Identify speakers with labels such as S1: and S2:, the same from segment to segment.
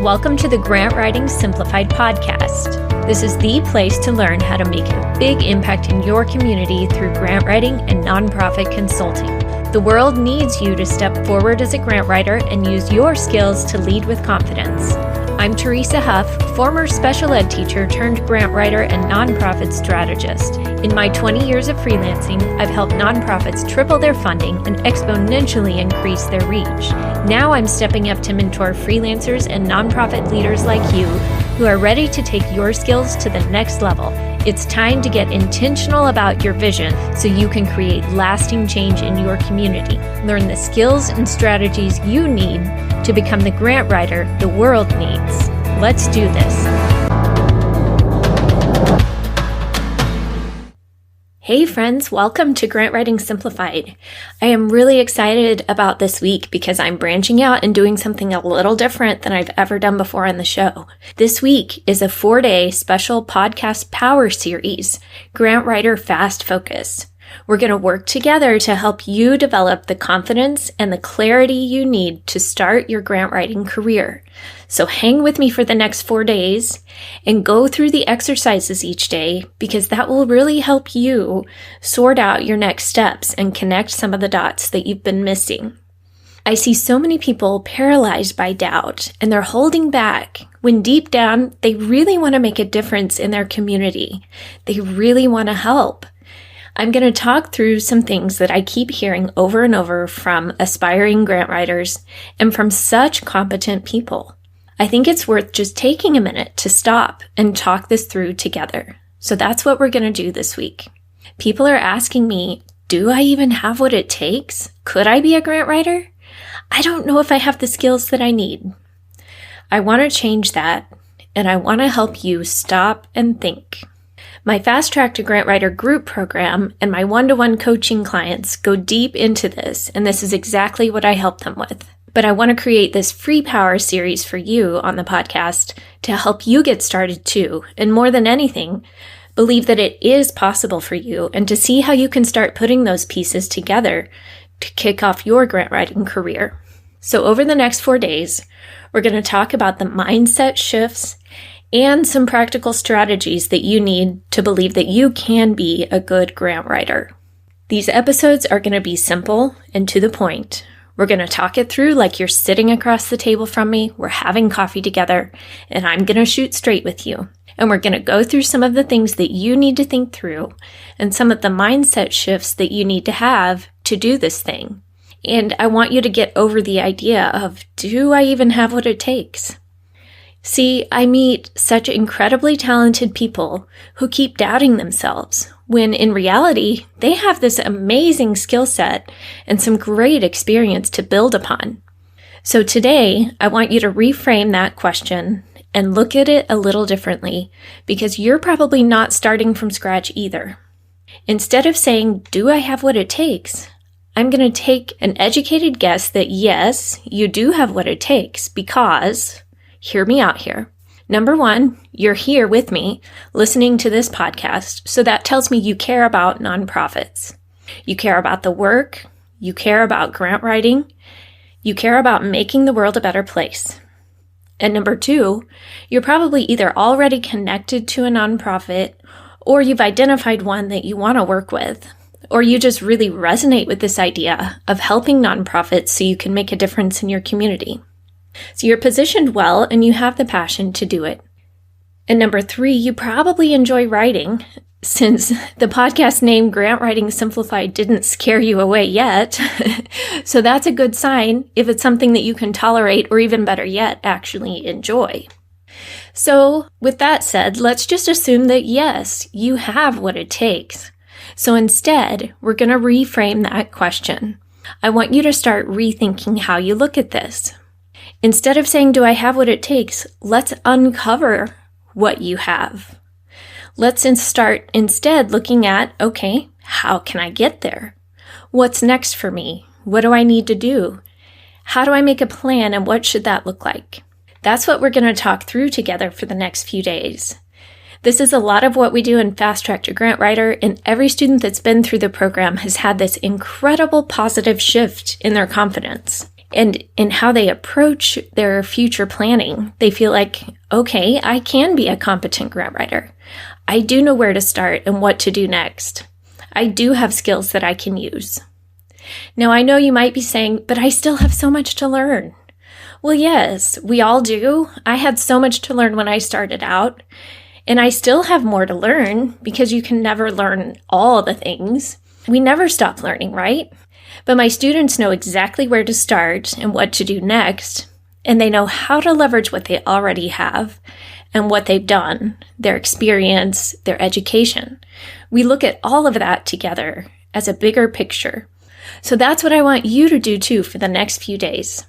S1: Welcome to the Grant Writing Simplified podcast. This is the place to learn how to make a big impact in your community through grant writing and nonprofit consulting. The world needs you to step forward as a grant writer and use your skills to lead with confidence. I'm Teresa Huff, former special ed teacher turned grant writer and nonprofit strategist. In my 20 years of freelancing, I've helped nonprofits triple their funding and exponentially increase their reach. Now I'm stepping up to mentor freelancers and nonprofit leaders like you who are ready to take your skills to the next level. It's time to get intentional about your vision so you can create lasting change in your community. Learn the skills and strategies you need to become the grant writer the world needs. Let's do this. Hey friends, welcome to Grant Writing Simplified. I am really excited about this week because I'm branching out and doing something a little different than I've ever done before on the show. This week is a 4-day special podcast power series, Grant Writer Fast Focus. We're going to work together to help you develop the confidence and the clarity you need to start your grant writing career. So hang with me for the next 4 days and go through the exercises each day because that will really help you sort out your next steps and connect some of the dots that you've been missing. I see so many people paralyzed by doubt and they're holding back when deep down they really want to make a difference in their community. They really want to help. I'm going to talk through some things that I keep hearing over and over from aspiring grant writers and from such competent people. I think it's worth just taking a minute to stop and talk this through together. So that's what we're going to do this week. People are asking me, do I even have what it takes? Could I be a grant writer? I don't know if I have the skills that I need. I want to change that, and I want to help you stop and think. My Fast Track to Grant Writer group program and my one-to-one coaching clients go deep into this, and this is exactly what I help them with. But I want to create this free power series for you on the podcast to help you get started too, and more than anything, believe that it is possible for you and to see how you can start putting those pieces together to kick off your grant writing career. So over the next 4 days, we're going to talk about the mindset shifts and some practical strategies that you need to believe that you can be a good grant writer. These episodes are going to be simple and to the point. We're going to talk it through like you're sitting across the table from me, we're having coffee together, and I'm going to shoot straight with you. And we're going to go through some of the things that you need to think through and some of the mindset shifts that you need to have to do this thing. And I want you to get over the idea of, do I even have what it takes? See, I meet such incredibly talented people who keep doubting themselves, when in reality, they have this amazing skill set and some great experience to build upon. So today, I want you to reframe that question and look at it a little differently, because you're probably not starting from scratch either. Instead of saying, do I have what it takes? I'm going to take an educated guess that yes, you do have what it takes because... hear me out here. Number one, you're here with me listening to this podcast, so that tells me you care about nonprofits. You care about the work, you care about grant writing, you care about making the world a better place. And number two, you're probably either already connected to a nonprofit, or you've identified one that you want to work with, or you just really resonate with this idea of helping nonprofits so you can make a difference in your community. So you're positioned well and you have the passion to do it. And number three, you probably enjoy writing, since the podcast name Grant Writing Simplified didn't scare you away yet. So that's a good sign if it's something that you can tolerate, or even better yet, actually enjoy. So with that said, let's just assume that yes, you have what it takes. So instead, we're going to reframe that question. I want you to start rethinking how you look at this. Instead of saying, do I have what it takes? Let's uncover what you have. Let's start instead looking at, okay, how can I get there? What's next for me? What do I need to do? How do I make a plan, and what should that look like? That's what we're going to talk through together for the next few days. This is a lot of what we do in Fast Track to Grant Writer, and every student that's been through the program has had this incredible positive shift in their confidence. And in how they approach their future planning, they feel like, okay, I can be a competent grant writer. I do know where to start and what to do next. I do have skills that I can use. Now, I know you might be saying, but I still have so much to learn. Well, yes, we all do. I had so much to learn when I started out, and I still have more to learn because you can never learn all the things. We never stop learning, right? But my students know exactly where to start and what to do next, and they know how to leverage what they already have and what they've done, their experience, their education. We look at all of that together as a bigger picture. So that's what I want you to do too for the next few days.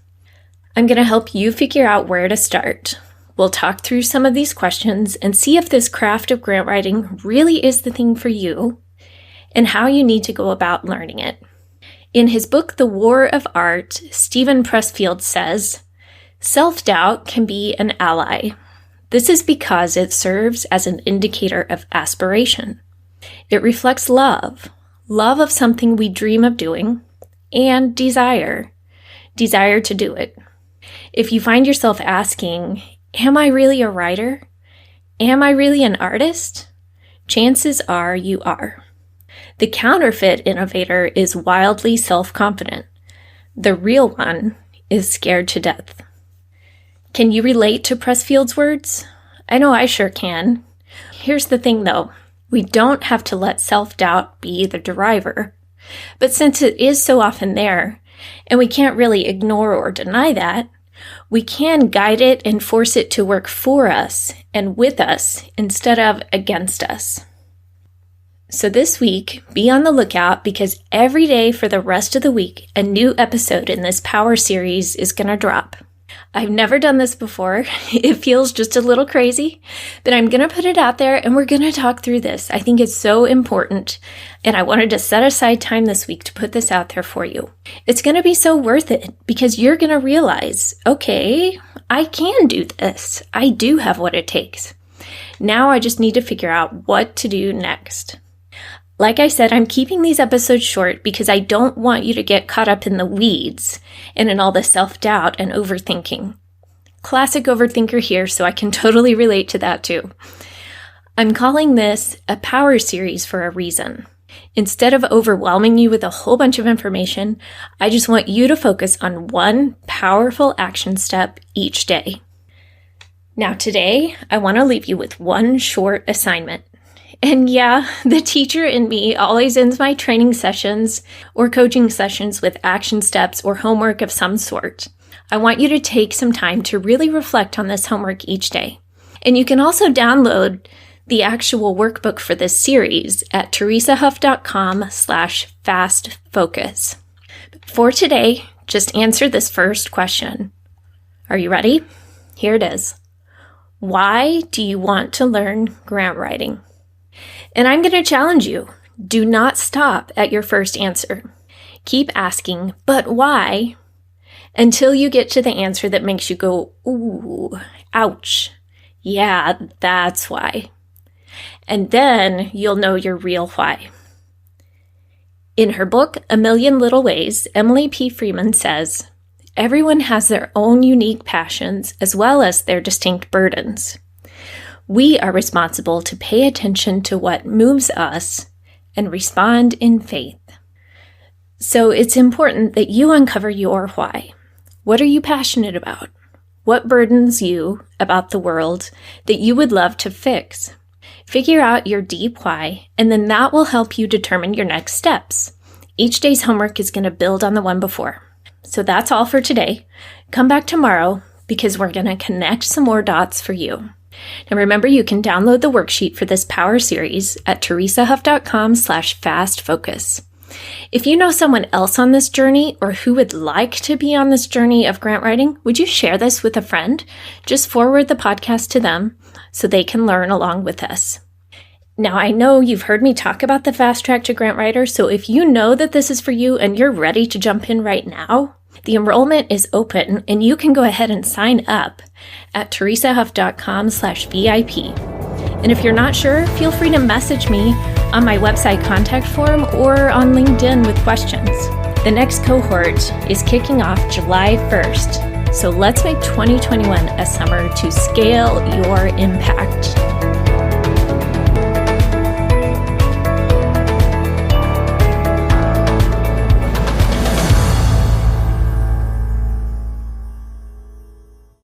S1: I'm going to help you figure out where to start. We'll talk through some of these questions and see if this craft of grant writing really is the thing for you and how you need to go about learning it. In his book, The War of Art, Steven Pressfield says, "Self-doubt can be an ally. This is because it serves as an indicator of aspiration. It reflects love of something we dream of doing, and desire to do it. If you find yourself asking, am I really a writer? Am I really an artist? Chances are you are. The counterfeit innovator is wildly self-confident. The real one is scared to death." Can you relate to Pressfield's words? I know I sure can. Here's the thing though. We don't have to let self-doubt be the driver. But since it is so often there, and we can't really ignore or deny that, we can guide it and force it to work for us and with us instead of against us. So this week, be on the lookout because every day for the rest of the week, a new episode in this Power series is going to drop. I've never done this before. It feels just a little crazy, but I'm going to put it out there and we're going to talk through this. I think it's so important, and I wanted to set aside time this week to put this out there for you. It's going to be so worth it because you're going to realize, okay, I can do this. I do have what it takes. Now I just need to figure out what to do next. Like I said, I'm keeping these episodes short because I don't want you to get caught up in the weeds and in all the self-doubt and overthinking. Classic overthinker here, so I can totally relate to that too. I'm calling this a power series for a reason. Instead of overwhelming you with a whole bunch of information, I just want you to focus on one powerful action step each day. Now today, I want to leave you with one short assignment. And yeah, the teacher in me always ends my training sessions or coaching sessions with action steps or homework of some sort. I want you to take some time to really reflect on this homework each day. And you can also download the actual workbook for this series at teresahuff.com/fastfocus. For today, just answer this first question. Are you ready? Here it is. Why do you want to learn grant writing? And I'm going to challenge you. Do not stop at your first answer. Keep asking, but why? Until you get to the answer that makes you go, ooh, ouch. Yeah, that's why. And then you'll know your real why. In her book, A Million Little Ways, Emily P. Freeman says, everyone has their own unique passions as well as their distinct burdens. We are responsible to pay attention to what moves us and respond in faith. So it's important that you uncover your why. What are you passionate about? What burdens you about the world that you would love to fix? Figure out your deep why, and then that will help you determine your next steps. Each day's homework is going to build on the one before. So that's all for today. Come back tomorrow because we're going to connect some more dots for you. Now remember, you can download the worksheet for this power series at teresahuff.com/fastfocus. If you know someone else on this journey or who would like to be on this journey of grant writing, would you share this with a friend? Just forward the podcast to them so they can learn along with us. Now, I know you've heard me talk about the Fast Track to Grant Writer, so if you know that this is for you and you're ready to jump in right now, the enrollment is open and you can go ahead and sign up at teresahuff.com/VIP. And if you're not sure, feel free to message me on my website contact form or on LinkedIn with questions. The next cohort is kicking off July 1st, so let's make 2021 a summer to scale your impact.